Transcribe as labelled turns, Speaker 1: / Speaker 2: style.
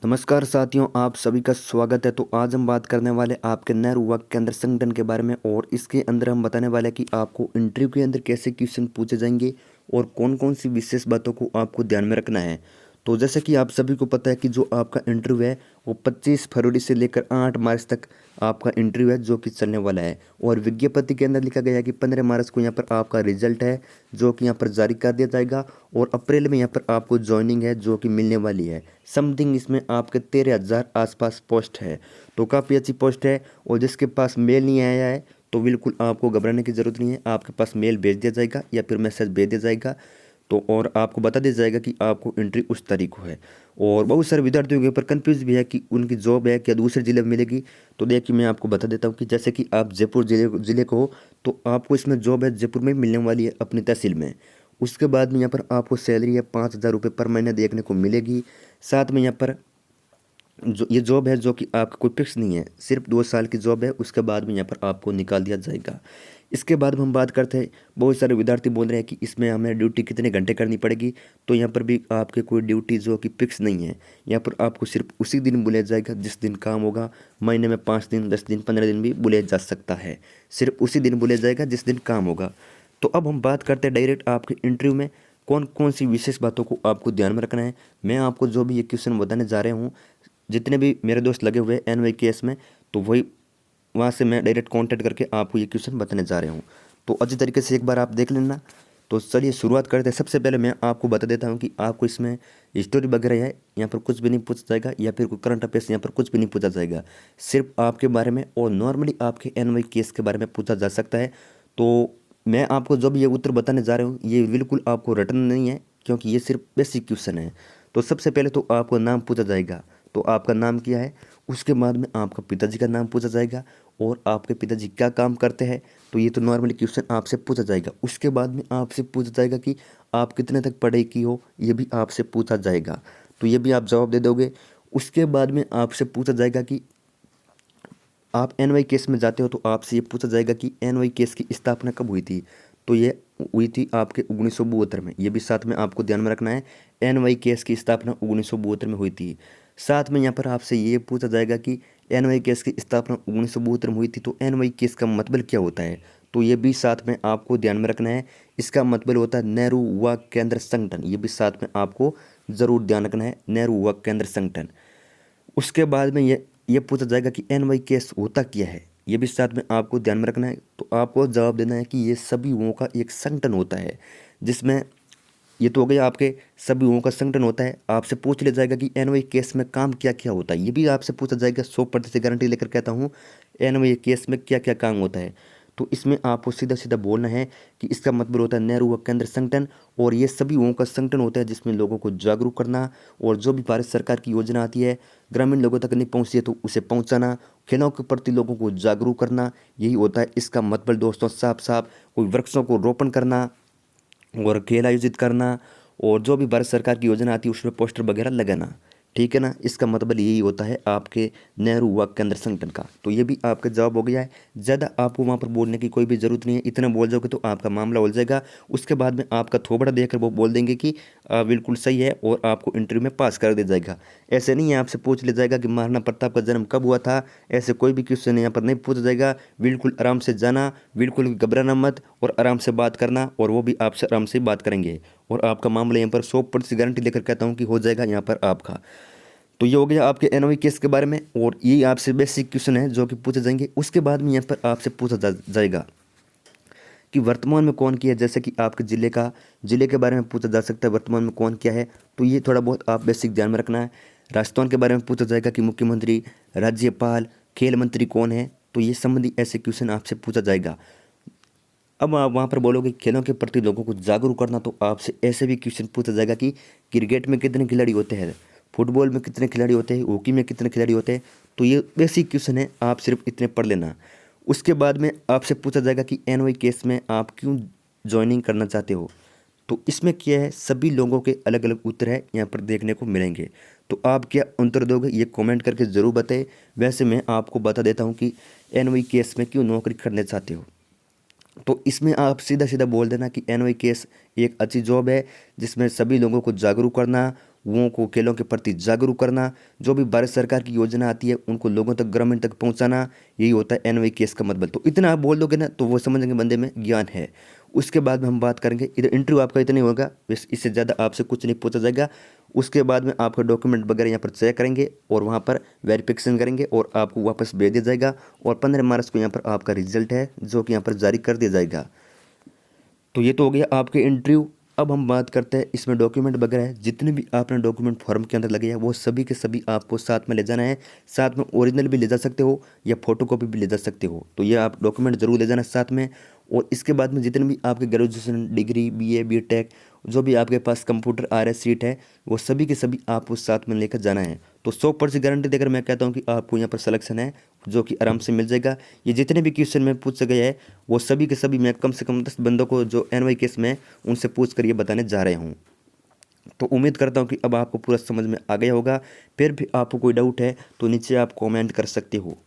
Speaker 1: नमस्कार साथियों, आप सभी का स्वागत है। तो आज हम बात करने वाले आपके नेहरू युवा केंद्र संगठन के बारे में और इसके अंदर हम बताने वाले हैं कि आपको इंटरव्यू के अंदर कैसे क्वेश्चन पूछे जाएंगे और कौन कौन सी विशेष बातों को आपको ध्यान में रखना है। तो जैसे कि आप सभी को पता है कि जो आपका इंटरव्यू है वो 25 फरवरी से लेकर 8 मार्च तक आपका इंटरव्यू है जो कि चलने वाला है। और विज्ञप्ति के अंदर लिखा गया है कि 15 मार्च को यहाँ पर आपका रिजल्ट है जो कि यहाँ पर जारी कर दिया जाएगा और अप्रैल में यहाँ पर आपको ज्वाइनिंग है जो कि मिलने वाली है। समथिंग इसमें आपके 13,000 आसपास पोस्ट है, तो काफ़ी अच्छी पोस्ट है। और जिसके पास मेल नहीं आया है तो बिल्कुल आपको घबराने की ज़रूरत नहीं है, आपके पास मेल भेज दिया जाएगा या फिर मैसेज भेज दिया जाएगा। तो और आपको बता दिया जाएगा कि आपको एंट्री उस तारीख को है। और बहुत सारे विद्यार्थियों के ऊपर कंफ्यूज भी है कि उनकी जॉब है क्या दूसरे ज़िले में मिलेगी। तो देखिए मैं आपको बता देता हूँ कि जैसे कि आप जयपुर ज़िले को हो तो आपको इसमें जॉब है जयपुर में मिलने वाली है अपनी तहसील में। उसके बाद में यहाँ पर आपको सैलरी है 5,000 रुपये पर महीने देखने को मिलेगी। साथ में यहाँ पर जो ये जॉब है जो कि आपका कोई फिक्स नहीं है, सिर्फ 2 साल की जॉब है, उसके बाद में यहाँ पर आपको निकाल दिया जाएगा। इसके बाद हम बात करते हैं, बहुत सारे विद्यार्थी बोल रहे हैं कि इसमें हमें ड्यूटी कितने घंटे करनी पड़ेगी। तो यहाँ पर भी आपके कोई ड्यूटी जो कि फिक्स नहीं है, यहाँ पर आपको सिर्फ उसी दिन बुलाया जाएगा जिस दिन काम होगा। महीने में 5 दिन 10 दिन 15 दिन भी बुलाया जा सकता है, सिर्फ उसी दिन बुलाया जाएगा जिस दिन काम होगा। तो अब हम बात करते हैं डायरेक्ट आपके इंटरव्यू में कौन कौन सी विशेष बातों को आपको ध्यान में रखना है। मैं आपको जो भी ये क्वेश्चन बताने जा रहा हूँ, जितने भी मेरे दोस्त लगे हुए हैं एनवाई केस में, तो वही वहाँ से मैं डायरेक्ट कांटेक्ट करके आपको ये क्वेश्चन बताने जा रहा हूँ। तो अच्छी तरीके से एक बार आप देख लेना। तो चलिए शुरुआत करते हैं। सबसे पहले मैं आपको बता देता हूँ कि आपको इसमें हिस्टोरी वगैरह है यहाँ पर कुछ भी नहीं पूछा जाएगा या फिर कोई करंट अफेयर्स यहाँ पर कुछ भी नहीं पूछा जाएगा, सिर्फ आपके बारे में और नॉर्मली आपके एनवाई केस के बारे में पूछा जा सकता है। तो मैं आपको जो भी ये उत्तर बताने जा रहा हूँ ये बिल्कुल आपको रटन नहीं है, क्योंकि ये सिर्फ बेसिक क्वेश्चन है। तो सबसे पहले तो आपको नाम पूछा जाएगा, तो आपका नाम क्या है। उसके बाद में आपका पिताजी का नाम पूछा जाएगा और आपके पिताजी क्या काम करते हैं। तो ये तो नॉर्मली क्वेश्चन आपसे पूछा जाएगा। उसके बाद में आपसे पूछा जाएगा कि आप कितने तक पढ़े की हो, ये भी आपसे पूछा जाएगा, तो ये भी आप जवाब दे दोगे। उसके बाद में आपसे पूछा जाएगा कि आप एनवाई केस में जाते हो, तो आपसे ये पूछा जाएगा कि एनवाई केस की स्थापना कब हुई थी। तो ये हुई थी आपके 1972 में, ये भी साथ में आपको ध्यान में रखना है। एनवाई केस की स्थापना 1972 में हुई थी। साथ में यहाँ पर आपसे ये पूछा जाएगा कि एनवाई केस की स्थापना 1972 में हुई थी, तो एनवाई केस का मतलब क्या होता है। तो ये भी साथ में आपको ध्यान में रखना है। इसका मतलब होता है नेहरू युवा केंद्र संगठन, ये भी साथ में आपको ज़रूर ध्यान रखना है, नेहरू युवा केंद्र संगठन। उसके बाद में ये पूछा जाएगा कि एनवाई केस होता क्या है, ये भी साथ में आपको ध्यान में रखना है। तो आपको जवाब देना है कि ये सभी युवाओं का एक संगठन होता है, जिसमें ये तो हो गया आपके सभी युवाओं का संगठन होता है। आपसे पूछ लिया जाएगा कि एनवाई केस में काम क्या क्या होता है, ये भी आपसे पूछा जाएगा। 100% गारंटी लेकर कहता हूँ, एनवाई केस में क्या क्या काम होता है। तो इसमें आपको सीधा सीधा बोलना है कि इसका मतलब होता है नेहरू युवा केंद्र संगठन, और ये सभी युवाओं का संगठन होता है जिसमें लोगों को जागरूक करना और जो भी भारत सरकार की योजना आती है ग्रामीण लोगों तक नहीं पहुंचती है तो उसे पहुंचाना, खेलों के प्रति लोगों को जागरूक करना, यही होता है इसका मतलब दोस्तों। साफ साफ कोई वृक्षों को रोपण करना और खेल आयोजित करना और जो भी भारत सरकार की योजना आती है उसमें पोस्टर वगैरह लगाना, ठीक है ना। इसका मतलब यही होता है आपके नेहरू युवा केंद्र संगठन का। तो ये भी आपका जवाब हो गया है। ज़्यादा आपको वहाँ पर बोलने की कोई भी ज़रूरत नहीं है, इतना बोल जाओगे तो आपका मामला हो जाएगा। उसके बाद में आपका थोबड़ा देकर वो बोल देंगे कि बिल्कुल सही है और आपको इंटरव्यू में पास कर दिया जाएगा। ऐसे नहीं है आपसे पूछ लिया जाएगा कि महाराणा प्रताप का जन्म कब हुआ था, ऐसे कोई भी क्वेश्चन यहाँ पर नहीं पूछा जाएगा। बिल्कुल आराम से जाना, बिल्कुल घबराना मत और आराम से बात करना, और वो भी आपसे आराम से बात करेंगे और आपका मामला यहाँ पर 100% गारंटी लेकर कहता हूँ कि हो जाएगा यहाँ पर आपका। तो ये हो गया आपके एनओवी केस के बारे में, और ये आपसे बेसिक क्वेश्चन है जो कि पूछे जाएंगे। उसके बाद में यहाँ पर आपसे पूछा जाएगा कि वर्तमान में कौन किया है, जैसे कि आपके जिले के बारे में पूछा जा सकता है वर्तमान में कौन क्या है। तो ये थोड़ा बहुत आप बेसिक ध्यान में रखना है। राजस्थान के बारे में पूछा जाएगा कि मुख्यमंत्री, राज्यपाल, खेल मंत्री कौन है। तो ये संबंधी ऐसे क्वेश्चन आपसे पूछा जाएगा। अब आप वहाँ पर बोलोगे खेलों के प्रति लोगों को जागरूक करना, तो आपसे ऐसे भी क्वेश्चन पूछा जाएगा कि क्रिकेट में कितने खिलाड़ी होते हैं, फुटबॉल में कितने खिलाड़ी होते हैं, हॉकी में कितने खिलाड़ी होते हैं। तो ये बेसिक क्वेश्चन है, आप सिर्फ इतने पढ़ लेना। उसके बाद में आपसे पूछा जाएगा कि एनवाई केस में आप क्यों ज्वाइनिंग करना चाहते हो। तो इसमें क्या है, सभी लोगों के अलग अलग उत्तर है यहाँ पर देखने को मिलेंगे। तो आप क्या उत्तर दोगे ये कमेंट करके ज़रूर बताएं। वैसे मैं आपको बता देता हूँ कि एनवाई केस में क्यों नौकरी करना चाहते हो। तो इसमें आप सीधा सीधा बोल देना कि एनवाई केस एक अच्छी जॉब है जिसमें सभी लोगों को जागरूक करना, युवाओं को खेलों के प्रति जागरूक करना, जो भी भारत सरकार की योजना आती है उनको लोगों तक ग्रामीण तक पहुंचाना, यही होता है NYKS का मतलब। तो इतना आप बोल दोगे ना तो वो समझेंगे बंदे में ज्ञान है। उसके बाद में हम बात करेंगे, इधर इंटरव्यू आपका इतना ही होगा, इससे ज़्यादा आपसे कुछ नहीं पूछा जाएगा। उसके बाद में आपका डॉक्यूमेंट वगैरह यहाँ पर चेक करेंगे और वहाँ पर वेरिफिकेशन करेंगे और आपको वापस भेज दिया जाएगा। और 15 मार्च को यहाँ पर आपका रिजल्ट है जो कि यहाँ पर जारी कर दिया जाएगा। तो ये तो हो गया आपके इंटरव्यू। अब हम बात करते हैं इसमें डॉक्यूमेंट वगैरह है, जितने भी आपने डॉक्यूमेंट फॉर्म के अंदर लगे हैं वो सभी के सभी आपको साथ में ले जाना है। साथ में ओरिजिनल भी ले जा सकते हो या फोटोकॉपी भी ले जा सकते हो। तो ये आप डॉक्यूमेंट जरूर ले जाना साथ में। और इसके बाद में जितने भी आपके ग्रेजुएशन डिग्री BA BTech जो भी आपके पास कंप्यूटर RS सीट है वो सभी के सभी आपको साथ में लेकर जाना है। तो 100% गारंटी देकर मैं कहता हूँ कि आपको यहाँ पर सिलेक्शन है जो कि आराम से मिल जाएगा। ये जितने भी क्वेश्चन में पूछे गए हैं वो सभी के सभी मैं कम से कम 10 बंदों को जो NYKS में उनसे पूछ कर ये बताने जा रहे हूँ। तो उम्मीद करता हूँ कि अब आपको पूरा समझ में आ गया होगा। फिर भी आपको कोई डाउट है तो नीचे आप कमेंट कर सकते हो।